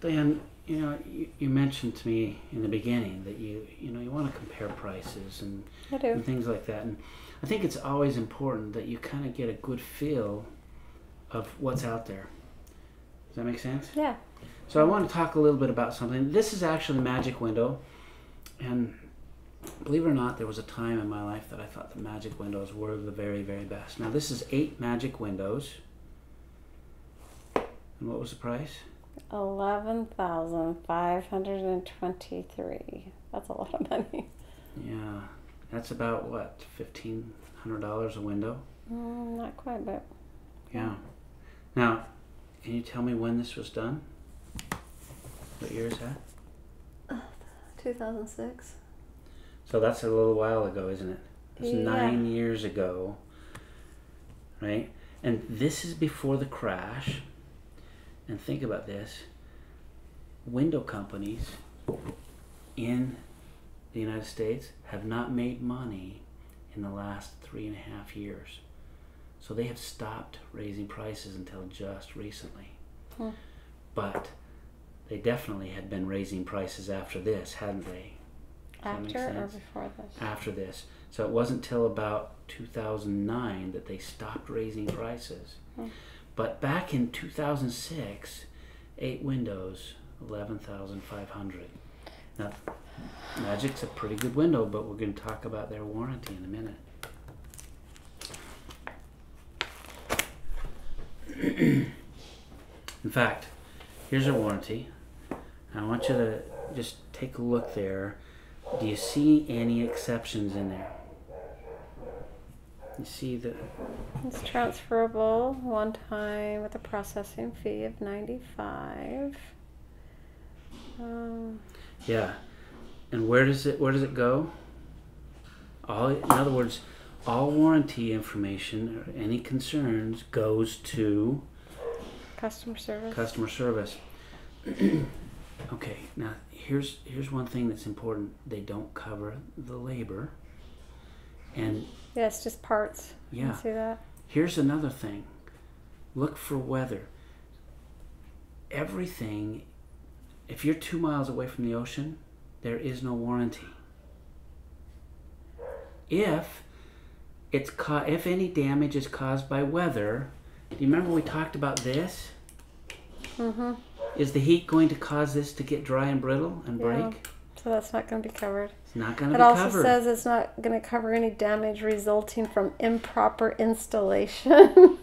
Diane, you mentioned to me in the beginning that you want to compare prices and things like that, and I think it's always important that you kind of get a good feel of what's out there. Does that make sense? Yeah. So I want to talk a little bit about something. This is actually a Magic Window, and believe it or not, there was a time in my life that I thought the Magic Windows were the very, very best. Now this is 8 Magic Windows, and what was the price? $11,523. That's a lot of money. Yeah, that's about what, $1,500 a window? Not quite, but yeah. Now, can you tell me when this was done? What year is that? 2006. So that's a little while ago, isn't it? It's 9 years ago, right? And this is before the crash. And think about this. Window companies in the United States have not made money in the last 3.5 years. So they have stopped raising prices until just recently. But they definitely had been raising prices after this, hadn't they? After or before this? After this. So it wasn't till about 2009 that they stopped raising prices. But back in 2006, 8 windows, $11,500. Now, Magic's a pretty good window, but we're going to talk about their warranty in a minute. In fact, here's a warranty. I want you to just take a look there. Do you see any exceptions in there? You see that it's transferable one time with a processing fee of $95. Yeah, and where does it go? In other words, all warranty information or any concerns goes to customer service. Customer service. Okay, now here's one thing that's important. They don't cover the labor, and yeah, it's just parts. Yeah. You see that? Here's another thing. Look for weather. Everything, if you're 2 miles away from the ocean, there is no warranty. If any damage is caused by weather, do you remember we talked about this? Is the heat going to cause this to get dry and brittle and break? So that's not going to be covered. It's not going to be covered. It also says it's not going to cover any damage resulting from improper installation.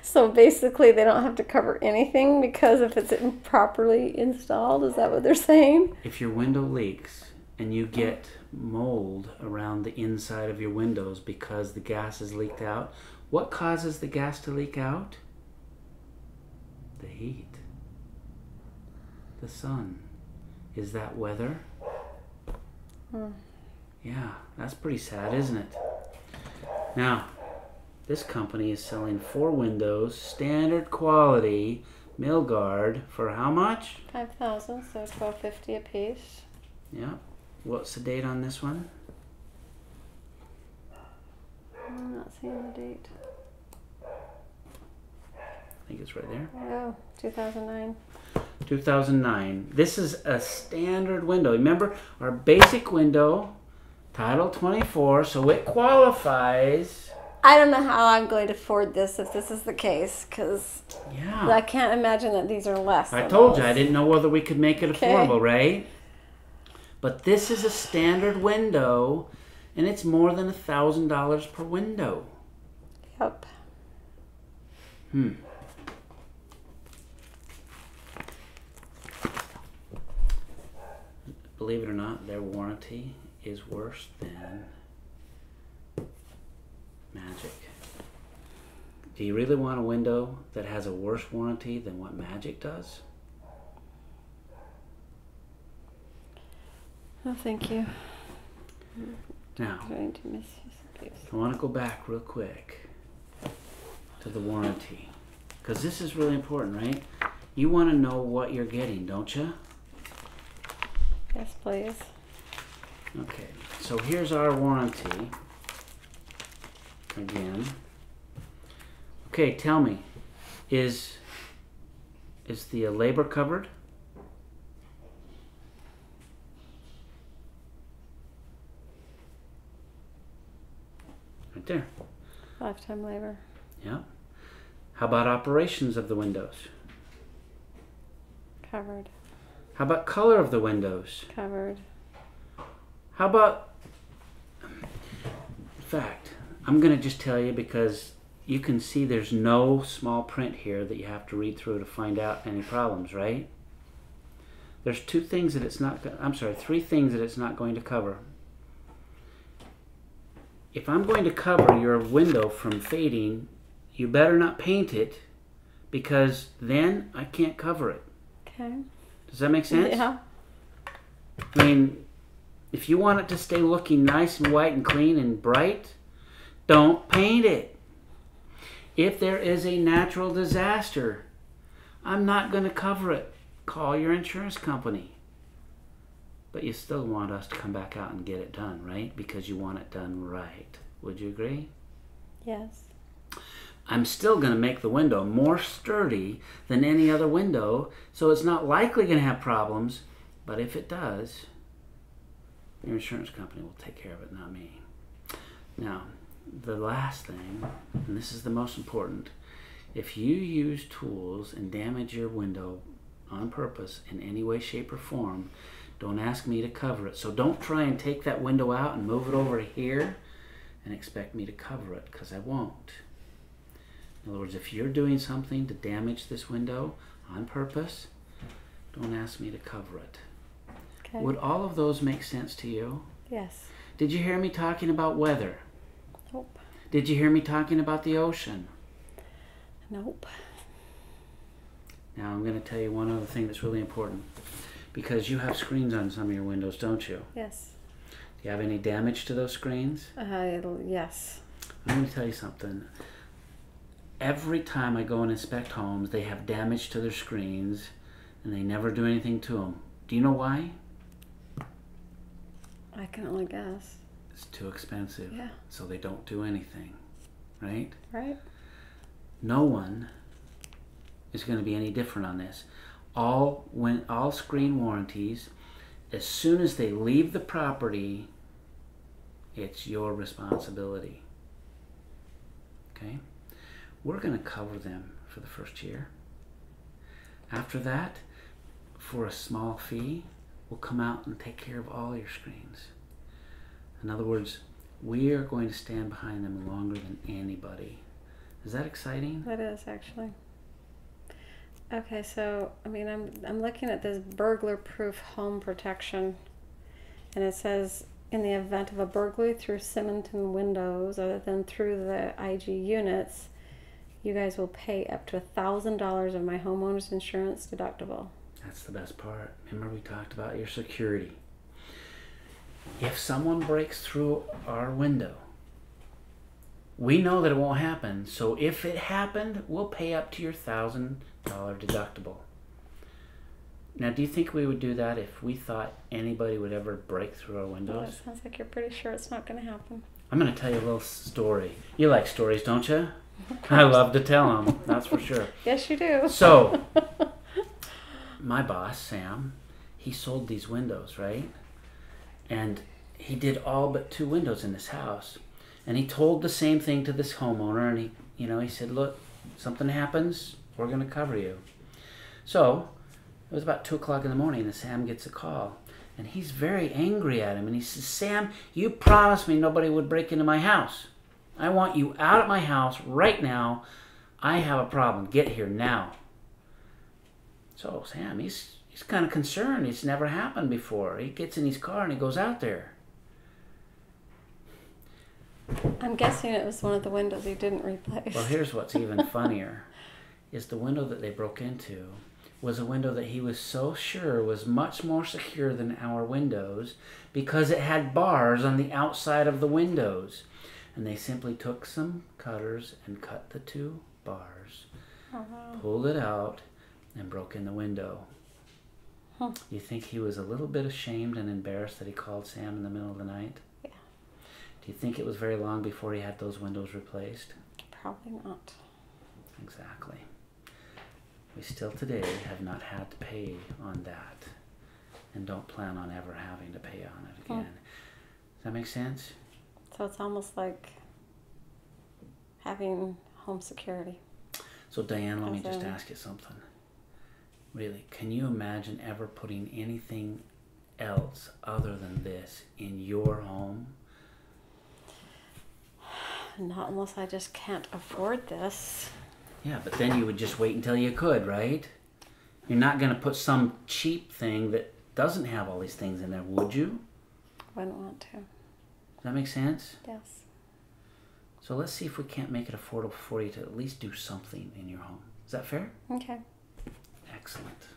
So basically they don't have to cover anything because if it's improperly installed, is that what they're saying? If your window leaks and you get mold around the inside of your windows because the gas is leaked out, what causes the gas to leak out? The heat. The sun. Is that weather? Yeah, that's pretty sad, isn't it? Now, this company is selling 4 windows, standard quality, Milgard, for how much? $5,000, so $1,250 a piece. Yeah. What's the date on this one? I'm not seeing the date. I think it's right there. Oh, 2009. 2009. This is a standard window. Remember, our basic window, Title 24, so it qualifies. I don't know how I'm going to afford this if this is the case, because I can't imagine that these are less. I told you, I didn't know whether we could make it affordable, right? But this is a standard window, and it's more than $1,000 per window. Yep. Believe it or not, their warranty is worse than Magic. Do you really want a window that has a worse warranty than what Magic does? Oh, thank you. Now, I want to go back real quick to the warranty, because this is really important, right? You want to know what you're getting, don't you? Yes, please. Okay, so here's our warranty. Again. Okay, tell me, is is the labor covered? Right there. Lifetime labor. Yeah. How about operations of the windows? Covered. How about color of the windows? Covered. How about, in fact, I'm going to just tell you because you can see there's no small print here that you have to read through to find out any problems, right? There's three things that it's not going to cover. If I'm going to cover your window from fading, you better not paint it because then I can't cover it. Okay. Does that make sense? Yeah. I mean, if you want it to stay looking nice and white and clean and bright, don't paint it. If there is a natural disaster, I'm not going to cover it. Call your insurance company. But you still want us to come back out and get it done, right? Because you want it done right. Would you agree? Yes. I'm still going to make the window more sturdy than any other window, so it's not likely going to have problems. But if it does, your insurance company will take care of it, not me. Now, the last thing, and this is the most important, if you use tools and damage your window on purpose in any way, shape, or form, don't ask me to cover it. So don't try and take that window out and move it over here and expect me to cover it, because I won't. In other words, if you're doing something to damage this window on purpose, don't ask me to cover it. Okay. Would all of those make sense to you? Yes. Did you hear me talking about weather? Nope. Did you hear me talking about the ocean? Nope. Now I'm going to tell you one other thing that's really important. Because you have screens on some of your windows, don't you? Yes. Do you have any damage to those screens? Yes. I'm going to tell you something. Every time I go and inspect homes, they have damage to their screens, and they never do anything to them. Do you know why? I can only guess. It's too expensive. Yeah. So they don't do anything, right? Right. No one is going to be any different on this. All screen warranties, as soon as they leave the property, it's your responsibility. Okay? We're going to cover them for the first year. After that, for a small fee, we'll come out and take care of all your screens. In other words, we are going to stand behind them longer than anybody. Is that exciting? That is, actually. Okay, so I mean, I'm looking at this burglar-proof home protection, and it says in the event of a burglary through Symington windows, other than through the IG units, you guys will pay up to $1,000 of my homeowner's insurance deductible. That's the best part. Remember we talked about your security. If someone breaks through our window, we know that it won't happen. So if it happened, we'll pay up to your $1,000 deductible. Now, do you think we would do that if we thought anybody would ever break through our windows? Well, it sounds like you're pretty sure it's not going to happen. I'm going to tell you a little story. You like stories, don't you? I love to tell them, that's for sure. Yes, you do. So, my boss, Sam, he sold these windows, right? And he did all but 2 windows in this house. And he told the same thing to this homeowner, and he said, look, something happens, we're going to cover you. So, it was about 2 o'clock in the morning, and Sam gets a call. And he's very angry at him, and he says, Sam, you promised me nobody would break into my house. I want you out of my house right now. I have a problem. Get here now. So Sam, he's kind of concerned. It's never happened before. He gets in his car and he goes out there. I'm guessing it was one of the windows you didn't replace. Well, here's what's even funnier, is the window that they broke into was a window that he was so sure was much more secure than our windows because it had bars on the outside of the windows. And they simply took some cutters and cut the 2 bars, pulled it out, and broke in the window. Huh. You think he was a little bit ashamed and embarrassed that he called Sam in the middle of the night? Yeah. Do you think it was very long before he had those windows replaced? Probably not. Exactly. we still today have not had to pay on that, and don't plan on ever having to pay on it again. Does that make sense? So it's almost like having home security. So Diane, let me just ask you something. Really, can you imagine ever putting anything else other than this in your home? Not unless I just can't afford this. Yeah, but then you would just wait until you could, right? You're not going to put some cheap thing that doesn't have all these things in there, would you? Wouldn't want to. Does that make sense? Yes. So let's see if we can't make it affordable for you to at least do something in your home. Is that fair? Okay. Excellent.